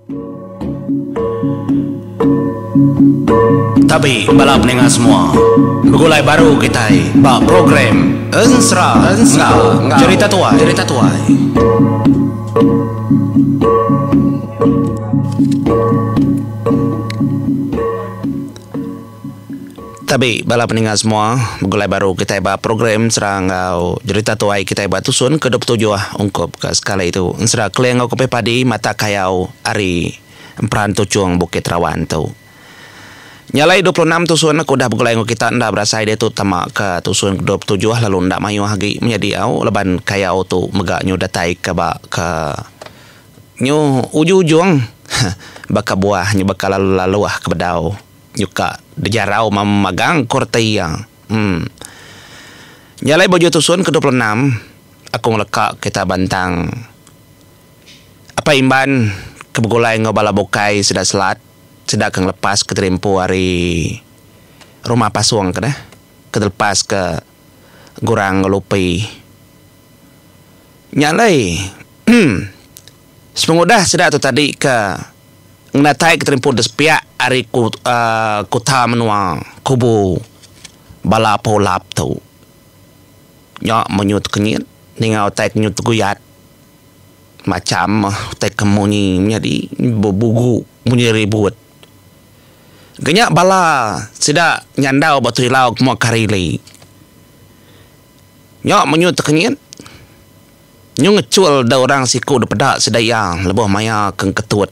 Tapi bala pendengar semua, begulai baru kita bak program Ensra cerita tuai. Tapi bala pendengar semua, begulai baru kita bak program serangau cerita tuai kita bak tusun ke 27 ungkup ke skala itu. Ensra kelengau kopi padi mata kayau ari emperan tucung Bukit Rawan tu. Nyalai 26 tusun aku dah begulai kita ndak berasa dia tu tamak ke tusun 27 lalu ndak mayu hagi menjadi au leban kaya au tu megak nyu datai ke bak ke nyu ujung baka buah nyu bakal lalu ke bedau nyu ka dejarau mamagang kortaya. Nyalai bojo tusun ke 26 aku ngelekak kita bantang apa imban ke begulai ngobala bokai sudah selat sedang lepas ke terimpu hari rumah pasuang ke dah ke lepas ke gurang lupi nyalai sepengudah sedang tu tadi ke ngatai ke terimpu despiak hari kota menua kubu bala polap tu nyak menyut kenyit ningau tai kenyut guyat macam tai kemunyi menjadi bugu munyi ribut genyak bala sida nyandau batu hilau kemua karili nyok menyut kenyit nyu ngecul da orang siku da pedak sedayang leboh maya keng ketut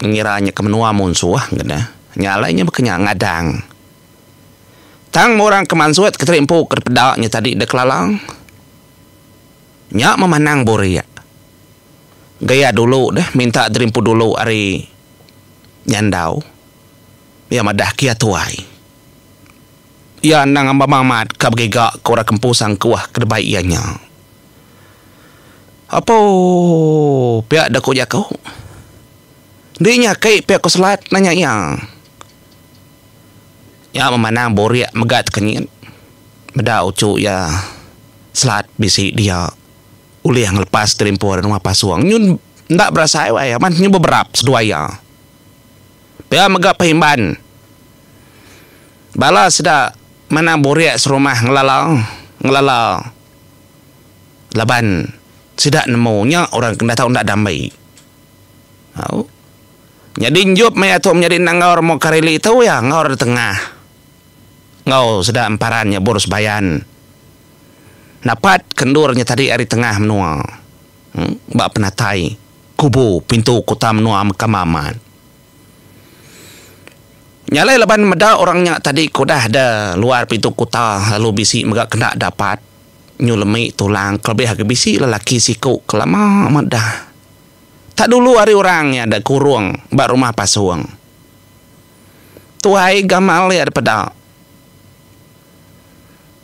ngiranya ke menua munsuah ngena nyalainya bekenya ngadang tang orang kemansuat keterimpu ke pedaknya tadi da kelalang nyak memanang boria gaya dulu dah minta terimpu dulu ari nyandau ya madah kia tuai ya nang amba mamat ka begega kora kempusang kuah kedebai ianya apa pihak dak koja kau dinya kai pihak ko selat nanya ya memanang boria megat kenyit beda ucu ya selat bisi dia ulih yang lepas terimpu rumah pasuang nyun ndak berasa ya man nyu beberap seduaya pihak megak pahimban bala sudah mana boria serumah ngelalau laban sudah nemunya orang kena tahu ndak damai tahu jadi njop maya tu menjadi nangaur mau karili itu ya ngaur di tengah ngau sudah emparannya boros bayan dapat kendurnya tadi ari tengah menua bak penatai kubu pintu kota menua kamaman nyalai leban meda orangnya tadi kudah ada luar pintu kota lalu bisi megak kena dapat nyulemi tulang kelebih hagi bisi lelaki siku kelama meda tak dulu hari orangnya ada kurung bak rumah pasuang tuhai gamal ya daripada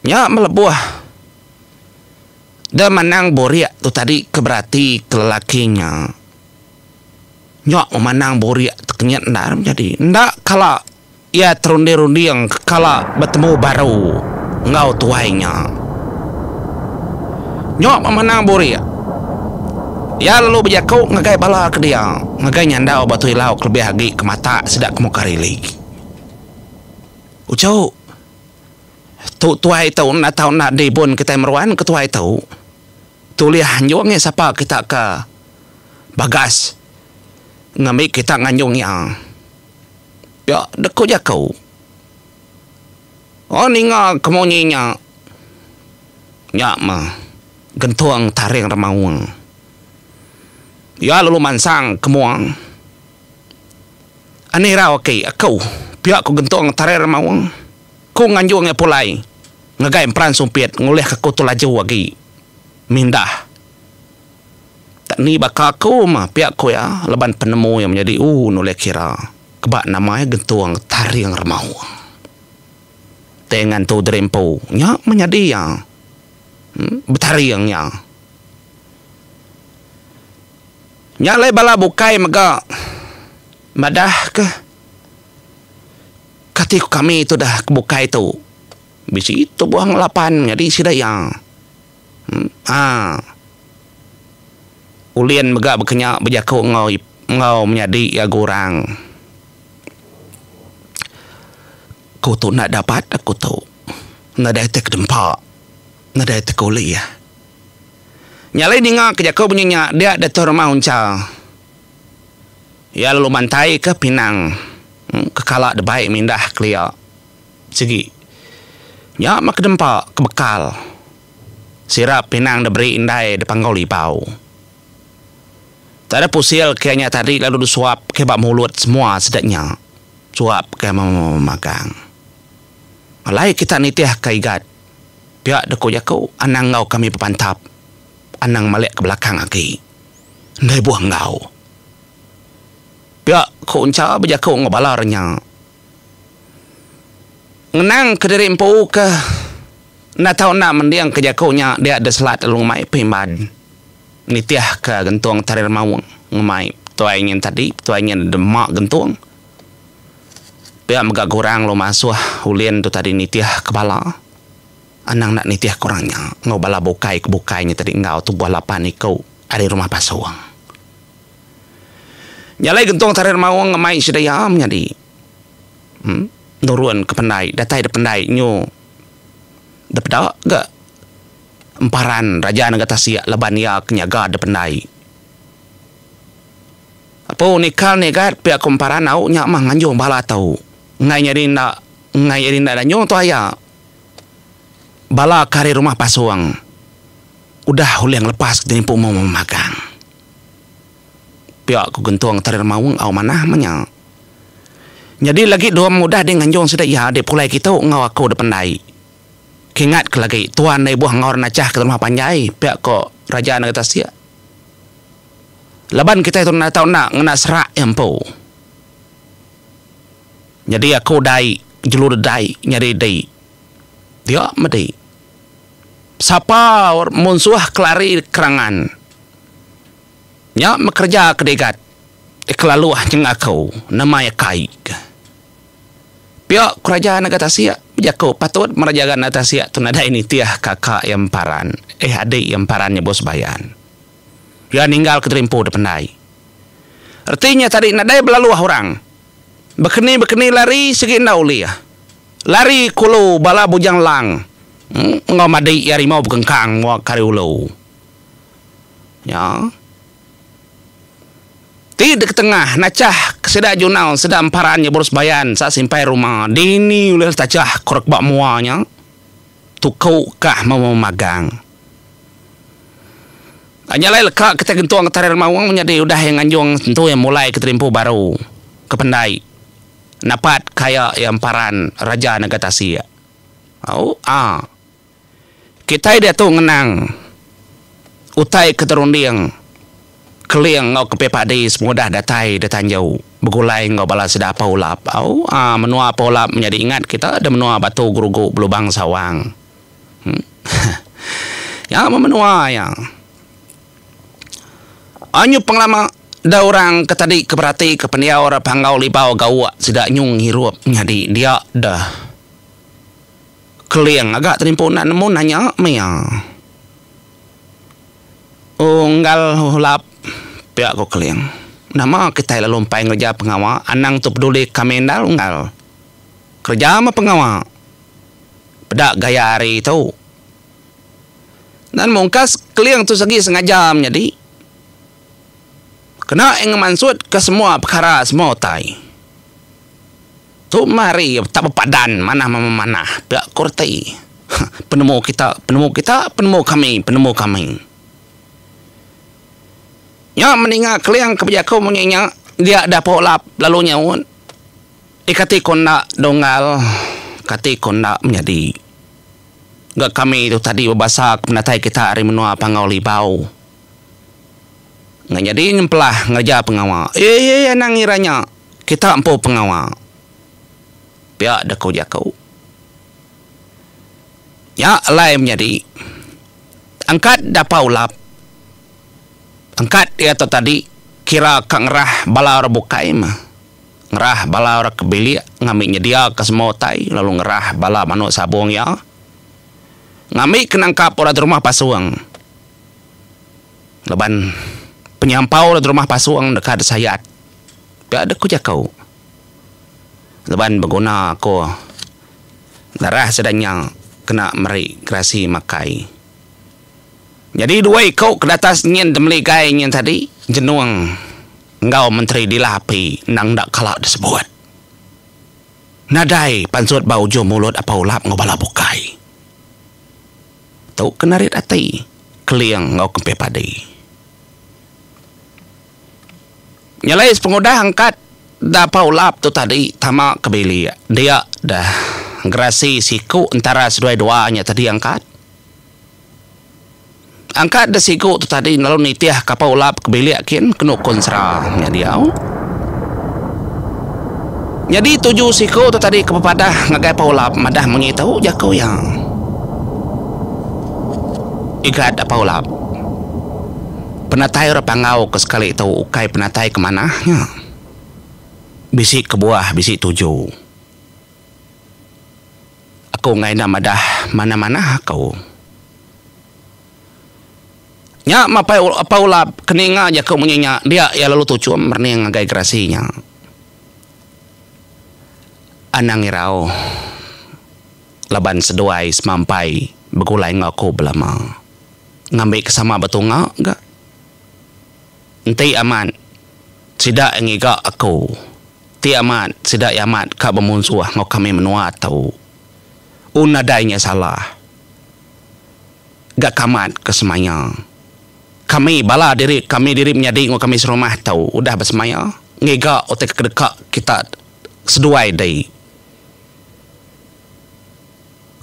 nya melebuah dah menang boria tu tadi keberati ke lelakinya nyok memanang boria terkenyat ndak menjadi ndak kala ia terundi-rundi yang kala bertemu baru ngau tuainya nyok memanang boria ya lalu berjakau ngagai bala ke dia ngagai nyandau batu hilau kelebih hagi ke mata sedak kemu karili ucau tu tuai tau nak tahu nak dibun kita meruan ke tuai tau tuliah hanjungnya siapa kita ke bagas ngambil kita nganjung yang ya deku jakau oh ninga kemunyinya ya mah gentuang taring remawang ya lalu mansang kemuang aneh raw okay aku pihak ku gentuang taring remawang ku nganjungnya pulai ngagai peran sumpit ngulih ke kutu laju lagi mindah tak ni bakaku mah pihak ku ya leban penemu yang menjadi noleh kira kebak namanya gentuang taring remawang dengan tu derempo nya menjadi yang bertaringnya nya lai bala bukai mega madah ke katiku kami itu dah kebukai tu bisi itu buang lapan jadi sida yang ulian mega berkenyak berjakau ngau ngau menjadi ya kurang. Kau tu nak dapat aku tahu. Nak dah tek dempak. Nak dah tek kuliah. Nyalai dengar kerja kau bunyinya dia datuk rumah uncal. Ya lalu mantai ke Pinang. Kekalak de baik mindah kelia. Segi. Ya mak dempak kebekal. Sirap Pinang de beri indai de panggau lipau. Tak ada pusil kayaknya tadi lalu disuap ke bak mulut semua sedaknya. Suap ke magang. Malai kita nitiah kaigat. Pihak deko jakau anang ngau kami berpantap. Anang malik ke belakang lagi. Ndai buah ngau. Pihak ko unca berjakau ngobalarnya. Ngenang ke diri empu ke. Nak tahu nak mendiang ke jakaunya dia ada selat alung mai pimban. Nitiah ke gentuang tarir mawang ngemai tuainya tadi tuainya demak gentuang pihak megak kurang lo masuh hulian tu tadi nitiah kepala anang nak nitiah kurangnya ngau bala bukai kebukainya tadi ngau tu buah lapan ikau ada rumah pasuang nyalai gentuang tarir mawang ngemai sedaya menjadi nurun ke pendai datai de pendai nyu dapat gak emparan raja negara Tasia leban ya kenyaga de pendai. Apa nikal negat pihak emparan au nya mah nganjung bala tau. Ngai nyari ndak danyo tu aya. Bala kari rumah pasuang. Udah hul yang lepas tinimpu mau memagang. Pihak ku gentuang tarir mawung au manah manya. Jadi lagi dua mudah de nganjung sudah ya de pulai kita ngau aku de pendai. Kingat ke lagi tuan dari buah ngor nacah ke rumah panjai pihak ko raja negara Tasia. Leban kita itu nak tahu nak ngena serak yang po. Jadi aku dai jelur dai nyari dai. Dia medi. Siapa munsuah kelari kerangan. Nya mekerja kedegat. Kelaluah jeng aku namanya kaik. Pihak kerajaan negara Tasia jakau patut merajakan Tasia tu nada ini tiah kakak yang paran adik yang parannya bos bayan dia ninggal keterimpu de pendai artinya tadi nada berlalu orang bekeni lari segi naulia lari kulo bala bujang lang ngau madi yari mau bekengkang wa kariulo ya tidak ke tengah nacah kesedak junal sedang parannya boros bayan saat simpai rumah dini ulil tajah korek bak muanya tukau kah mau magang anyalai lekak kita gentuang tarir mawang menjadi udah yang anjung tentu yang mulai keterimpu baru ke pendai napat kaya yang paran raja negara Tasia kita dia tu ngenang utai keterundiang keliang ngau kepepadi semudah datai datanjau begulai ngau bala sedap paulap menua paulap menjadi ingat kita ada menua batu gurugu belubang sawang ya menua ya anyu penglama da orang ketadi keperhati kependia ora panggau libau gawa sedak nyung hirup jadi dia dah keliang agak terimpu nak nemu nanya mea unggal hulap pihak ko keliang nama kita lalu lumpai kerja pengawa anang tu peduli kamendal unggal kerja sama pengawa pedak gaya hari itu dan mungkas keliang tu segi sengaja jadi kena yang mansud ke semua perkara semua tai tu mari tak berpadan mana pihak kurtai penemu kami ya meninggal keliang kebijakau menyenyak dia ada polap lalu nyawun ikati kondak dongal kati kondak menjadi gak kami itu tadi berbahasa penatai kita hari menua pangau libau nggak jadi nyempelah ngerja pengawal nangiranya kita empu pengawal pihak dekau jakau ya lain menjadi angkat dapau lap angkat dia tu tadi kira kang ngerah bala orang bukai mah ngerah bala orang kebeli ngamiknya dia ke semua tai lalu ngerah bala manuk sabung ya ngamik kenangkap orang rumah pasuang leban penyampau di rumah pasuang dekat sayat. Ada ku jakau. Leban berguna aku darah sedanya kena meri gerasi makai. Jadi dua kau ke atas nyen demeligai nyen tadi jenuang engkau menteri dilapi nang dak kalak disebut. Nadai pansut bau jo mulut apa ulap ngobala bukai. Tau kenarit ati keliang ngau kempe padi. Nyalai pengodah angkat da paulap tu tadi tama kebeli dia dah gerasi siku antara sedua-duanya tadi angkat da siku tu tadi lalu nitiah ka paulap kebeli akin kena konsra nya dia. Jadi 7 siku tu tadi kepadah ngagai paulap madah mengitahu jakau yang ikat da paulap penatai rapangau ke sekali tahu ukai penatai kemanahnya. Bisi ke buah, bisi 7. Aku ngai nama dah mana-mana kau. Nya mapai apa ulap keninga aja kau menyinya dia ya lalu tujuh merni ngagai gerasinya. Anang irau laban seduai semampai begulai ngaku belama. Ngambil kesama betunga enggak? Enti aman. Sidak ngiga aku. Ti amat, sidak amat ka bemunsuah ngau kami menua tahu. Unadainya salah. Gak kamat kesemaya. Kami bala diri menyadi ngau kami serumah tahu. Udah bersemaya. Ngiga otek kedekak kita seduai day.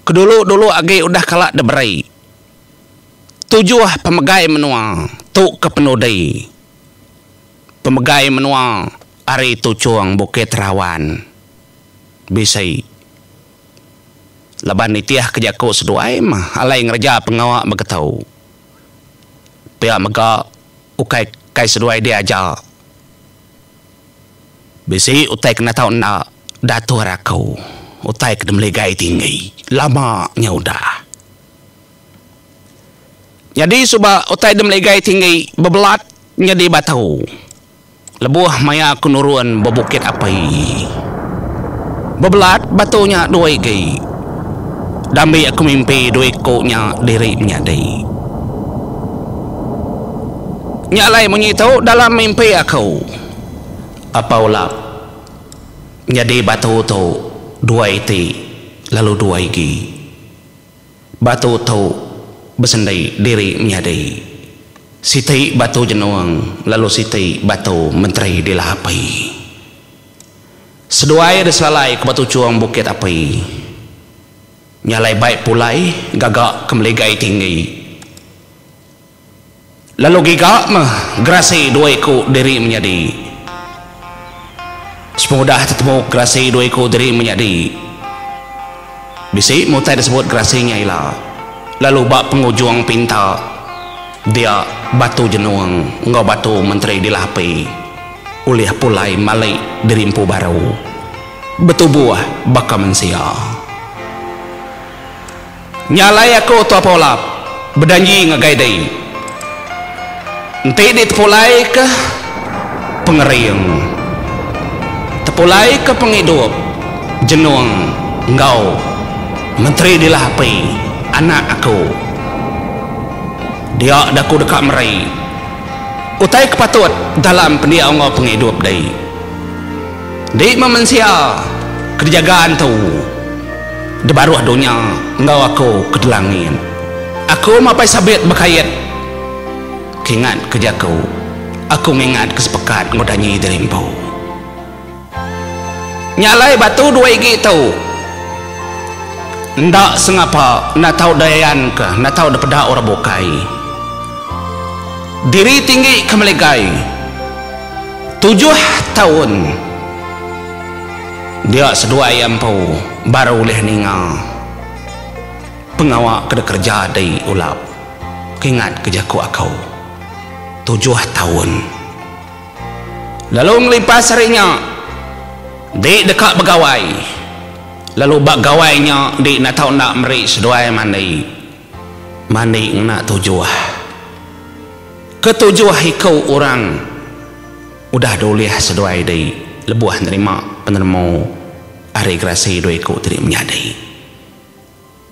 Kedulu agi udah kalak deberai. Tujuh pemegai menua. Tuk ke penuh day. Pemegai menua. Ari tucuang Bukit Rawan bisai laban nitiah kejaku seduai mah alai ngerja pengawak begetau pihak mega ukai kai seduai dia aja bisi utai kena tau na datu rakau utai kena melegai tinggi lama nya udah jadi suba utai dem melegai tinggi bebelat nyadi batau lebuh maya kunuruan bebukit apai. Bebelat batunya dua igi. Dambi aku mimpi dua ikutnya diri menyadai. Nyalai menyitau dalam mimpi aku. Apa ulap? Jadi batu tu dua iti lalu dua igi. Batu tu bersendai diri menyadai. Siti batu jenuang lalu siti batu menteri dilapai. Seduai desalalai ke batu cuang bukit api. Nyalai baik pulai gagak kemeligai tinggi. Lalu gigak mah gerasi dua ikut diri menjadi. Semudah tetemu gerasi dua ikut diri menjadi. Bisi mutai disebut gerasinya ilah. Lalu bak pengujung pinta. Dia batu jenuang ngau batu menteri dilapi uliah pulai malai dirimpu baru betu buah baka mensia nyalai aku tu apa olap berdanji ngagaidai enti di tepulai ke pengering tepulai ke penghidup jenuang ngau menteri dilapi anak aku dia daku dekat merai utai kepatut dalam pendia ngau penghidup day di memensia kerjagaan tu de baru adunya ngau aku kedelangin aku mapai sabit berkait kingat kerjaku aku mengingat kesepekat ngodanyi dirimpau nyalai batu dua igi tu ndak sengapa nak tahu dayan ke nak tahu daripada orang bukai diri tinggi kemelegai 7 tahun dia sedua ayam pau baru boleh ninga pengawak kena kerja dari ulap kingat kejaku akau 7 tahun lalu ngelipas harinya di dekat begawai lalu bak gawainya di nak tahu nak meri sedua mandi nak 7 ketujuh ikau orang udah doleh seduai dari lebuah nerima penerima hari gerasi dua ikau tidak menyadai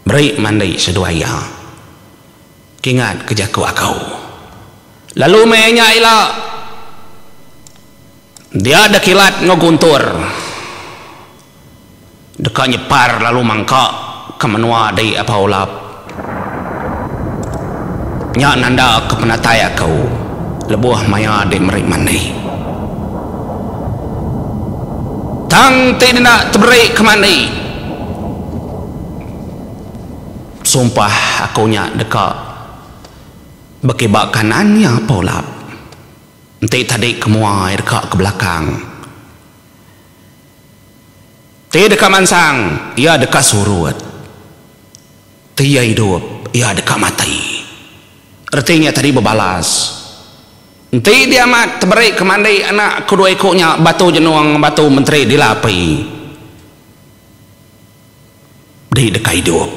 beri mandai seduai ya kingat kejaku akau lalu menya ila dia ada kilat ngoguntur dekat nyepar lalu mangka kemenua dari apa ulap nya nanda kepenataya kau lebuah maya de merik mandi tang tidak terberi kemandi sumpah akunya dekat bekibak kanannya apa ulap nanti tadi kemua dekat ke belakang ti dekat mansang ia dekat surut ti hidup ia dekat mati artinya tadi berbalas nanti dia mat terberi kemandai anak kedua ikutnya batu jenuang batu menteri dilapi di dekat hidup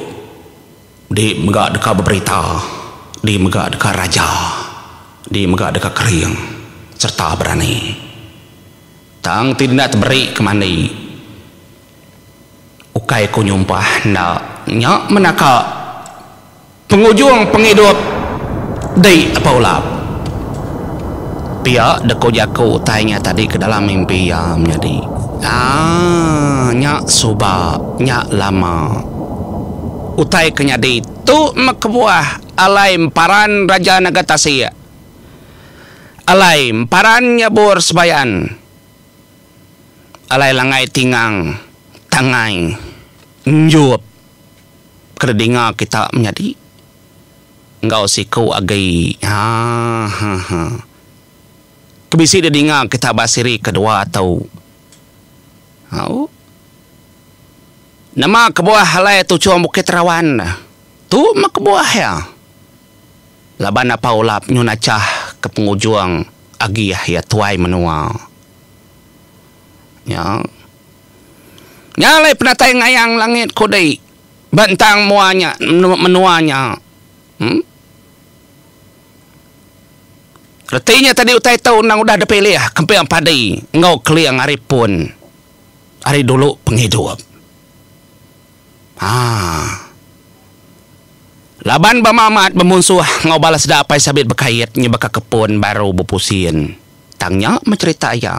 di megak dekat berberita di megak dekat raja di megak dekat kering serta berani tang tidak terberi kemandai ukai ku nyumpah nyak menaka pengujung penghidup dari apa ulap pihak deko jaku tanya tadi ke dalam mimpi ya menjadi nyak suba nyak lama utai kenyadi tu makbuah alai emparan raja Nagatasi alai emparan nyabur sebayan alai langai tingang tangai njub kerdinga kita menjadi engkau siku agai kebisi dia dengar kita basiri kedua atau nama kebuah halai tu cuma Bukit Rawan tu mak kebuah ya laban apa ulap nyunacah ke pengujung agi ya tuai menua ya nyalai penatai ngayang langit kodai bantang muanya menuanya Artinya tadi utai tahu nang udah ada pilih kempiang padai ngau keliang hari pun hari dulu penghidup laban bamamat memunsuh ngau balas dapai sabit berkait nyebaka kepun baru bepusin tangnya mencerita ya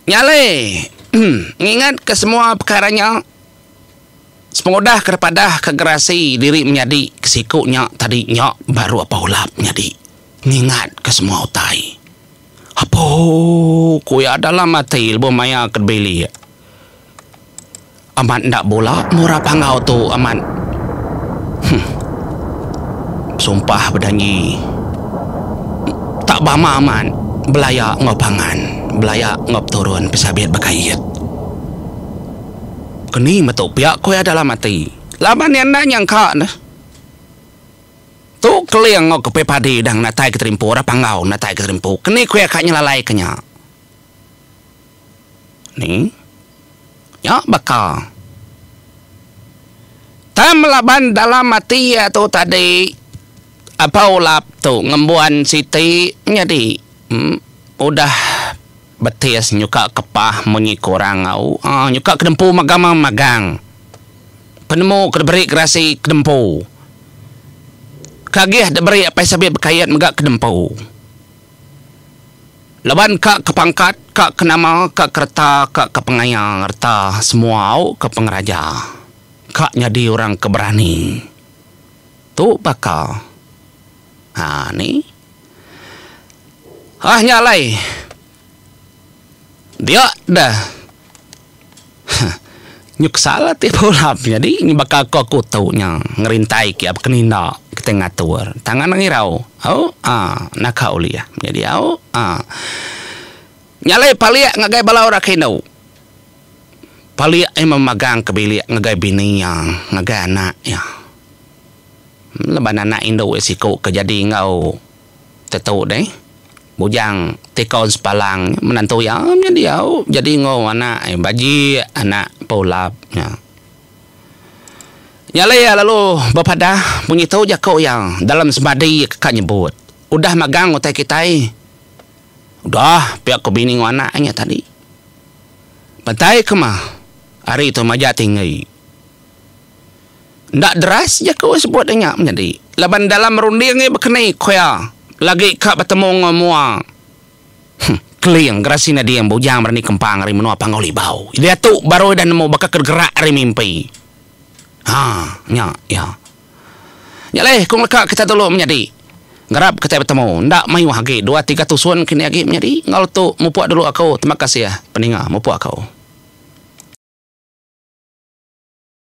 nyale ingat ke semua perkaranya semoga kepada kegerasi diri menjadi kesikunya tadinya baru apa ulap menjadi ingat ke semua utai apa kuya dalam mati ilmu maya kerbeli aman ndak bola murah pangau tu aman sumpah berdanyi tak bama aman belaya ngopangan belaya ngop turun pesabit berkait kini metu pihak kau adalah mati laban yang nanya kak tu keliang ngok ke pepadi dang natai keterimpu ora pangau natai keterimpu kini kau akaknya lalai kenya ni ya bakal tam laban dalam mati ya tu tadi apa ulap tu ngembuan siti jadi udah betis nyuka kepah munyi korang au nyuka kedempu magamang magang penemu kedeberi gerasi kedempu kagih deberi apa sabit berkait megak kedempu laban kak kepangkat kak kenama kak kereta kak kepengayang erta semua au ke pengeraja kak nyadi orang keberani tu bakal ni nyalai dia dah nyuk salah tiap ulap jadi ini bakal aku taunya ngerintai kiap kenina kita ngatur tangan ngirau nak uliah jadi nyalai paliak ngagai balau rakinau paliak memagang kebiliak ngagai bininya ngagai anak ya leban anak Indo esiko kejadi ngau tetu deh bujang tekon sepalang menantu ya jadi ngau anak baji anak polap ya Nyalaya lalu bapada bunyi tahu je kau yang dalam semadi kakak nyebut. Udah magang utai kita. Udah pihak ke bini anaknya tadi. Pantai ke mah. Hari itu majak tinggi. Ndak deras je kau sebut denyak menjadi. Laban dalam runding ni berkenai kaya. Lagi kak bertemu ngamua. Keliang gerasina dia yang bujang berani kempang hari menua pangoli bau. Dia tu baru dan mau bakal kergerak hari mimpi. Ya. Nyaleh kung leka kita dulu menjadi. Ngarap kita bertemu. Ndak mayu hagi 2-3 tusun kini lagi menjadi. Ngal tu mupuak dulu aku. Terima kasih ya peninggal mupuak kau.